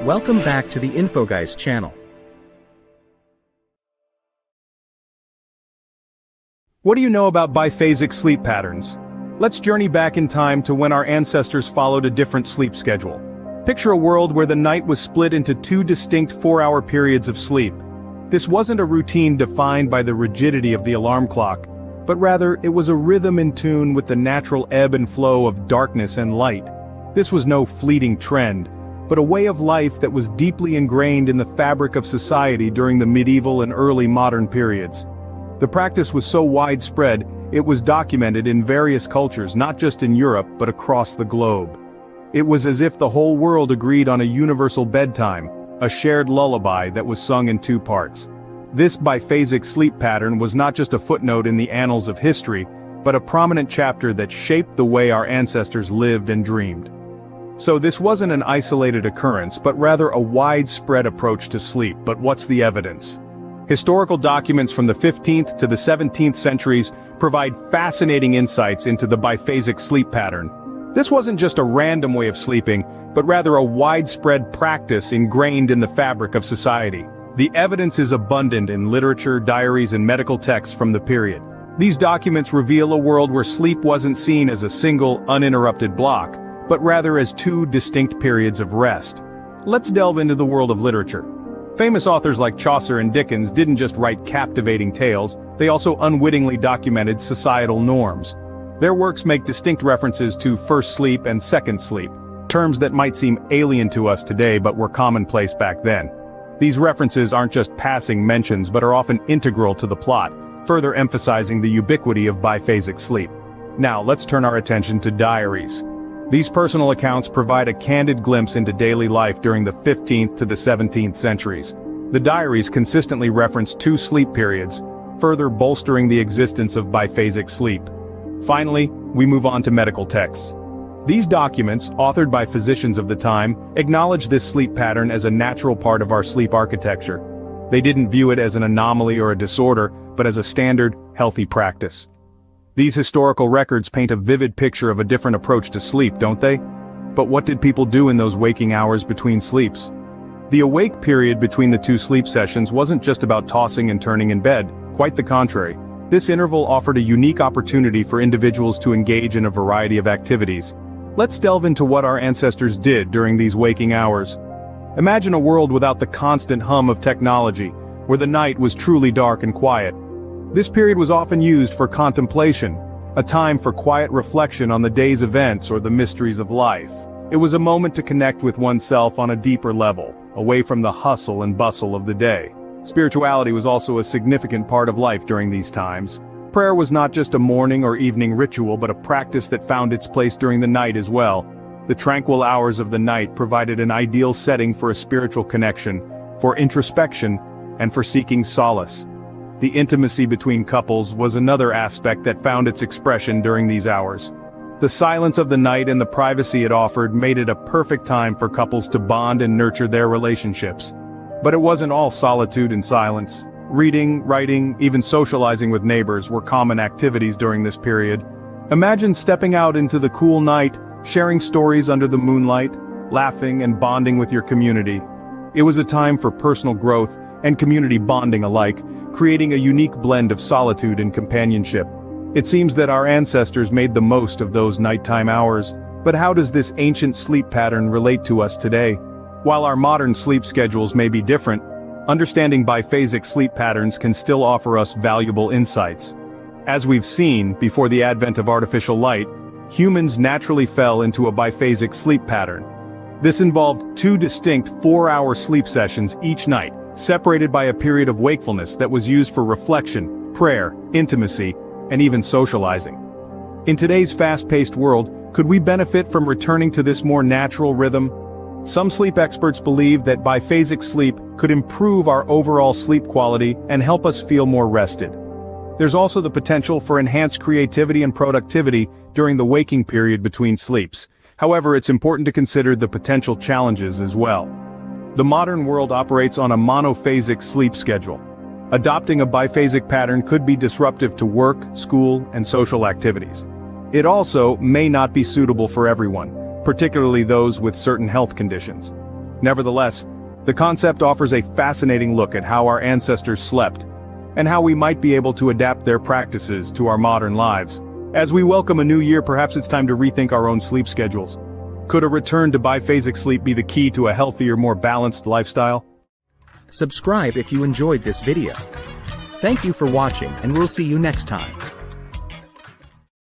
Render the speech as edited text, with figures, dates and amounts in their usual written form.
Welcome back to the InfoGuys channel. What do you know about biphasic sleep patterns? Let's journey back in time to when our ancestors followed a different sleep schedule. Picture a world where the night was split into two distinct 4-hour periods of sleep. This wasn't a routine defined by the rigidity of the alarm clock, but rather it was a rhythm in tune with the natural ebb and flow of darkness and light. This was no fleeting trend, but a way of life that was deeply ingrained in the fabric of society during the medieval and early modern periods. The practice was so widespread, it was documented in various cultures, not just in Europe but across the globe. It was as if the whole world agreed on a universal bedtime, a shared lullaby that was sung in 2 parts. This biphasic sleep pattern was not just a footnote in the annals of history, but a prominent chapter that shaped the way our ancestors lived and dreamed. So this wasn't an isolated occurrence, but rather a widespread approach to sleep. But what's the evidence? Historical documents from the 15th to the 17th centuries provide fascinating insights into the biphasic sleep pattern. This wasn't just a random way of sleeping, but rather a widespread practice ingrained in the fabric of society. The evidence is abundant in literature, diaries, and medical texts from the period. These documents reveal a world where sleep wasn't seen as a single, uninterrupted block, but rather as 2 distinct periods of rest. Let's delve into the world of literature. Famous authors like Chaucer and Dickens didn't just write captivating tales, they also unwittingly documented societal norms. Their works make distinct references to first sleep and second sleep, terms that might seem alien to us today but were commonplace back then. These references aren't just passing mentions but are often integral to the plot, further emphasizing the ubiquity of biphasic sleep. Now let's turn our attention to diaries. These personal accounts provide a candid glimpse into daily life during the 15th to the 17th centuries. The diaries consistently reference 2 sleep periods, further bolstering the existence of biphasic sleep. Finally, we move on to medical texts. These documents, authored by physicians of the time, acknowledge this sleep pattern as a natural part of our sleep architecture. They didn't view it as an anomaly or a disorder, but as a standard, healthy practice. These historical records paint a vivid picture of a different approach to sleep, don't they? But what did people do in those waking hours between sleeps? The awake period between the 2 sleep sessions wasn't just about tossing and turning in bed, quite the contrary. This interval offered a unique opportunity for individuals to engage in a variety of activities. Let's delve into what our ancestors did during these waking hours. Imagine a world without the constant hum of technology, where the night was truly dark and quiet. This period was often used for contemplation, a time for quiet reflection on the day's events or the mysteries of life. It was a moment to connect with oneself on a deeper level, away from the hustle and bustle of the day. Spirituality was also a significant part of life during these times. Prayer was not just a morning or evening ritual but a practice that found its place during the night as well. The tranquil hours of the night provided an ideal setting for a spiritual connection, for introspection, and for seeking solace. The intimacy between couples was another aspect that found its expression during these hours. The silence of the night and the privacy it offered made it a perfect time for couples to bond and nurture their relationships. But it wasn't all solitude and silence. Reading, writing, even socializing with neighbors were common activities during this period. Imagine stepping out into the cool night, sharing stories under the moonlight, laughing and bonding with your community. It was a time for personal growth and community bonding alike, creating a unique blend of solitude and companionship. It seems that our ancestors made the most of those nighttime hours, but how does this ancient sleep pattern relate to us today? While our modern sleep schedules may be different, understanding biphasic sleep patterns can still offer us valuable insights. As we've seen, before the advent of artificial light, humans naturally fell into a biphasic sleep pattern. This involved 2 distinct 4-hour sleep sessions each night, separated by a period of wakefulness that was used for reflection, prayer, intimacy, and even socializing. In today's fast-paced world, could we benefit from returning to this more natural rhythm? Some sleep experts believe that biphasic sleep could improve our overall sleep quality and help us feel more rested. There's also the potential for enhanced creativity and productivity during the waking period between sleeps. However, it's important to consider the potential challenges as well. The modern world operates on a monophasic sleep schedule. Adopting a biphasic pattern could be disruptive to work, school, and social activities. It also may not be suitable for everyone, particularly those with certain health conditions. Nevertheless, the concept offers a fascinating look at how our ancestors slept, and how we might be able to adapt their practices to our modern lives. As we welcome a new year, perhaps it's time to rethink our own sleep schedules. Could a return to biphasic sleep be the key to a healthier, more balanced lifestyle? Subscribe if you enjoyed this video. Thank you for watching, and we'll see you next time.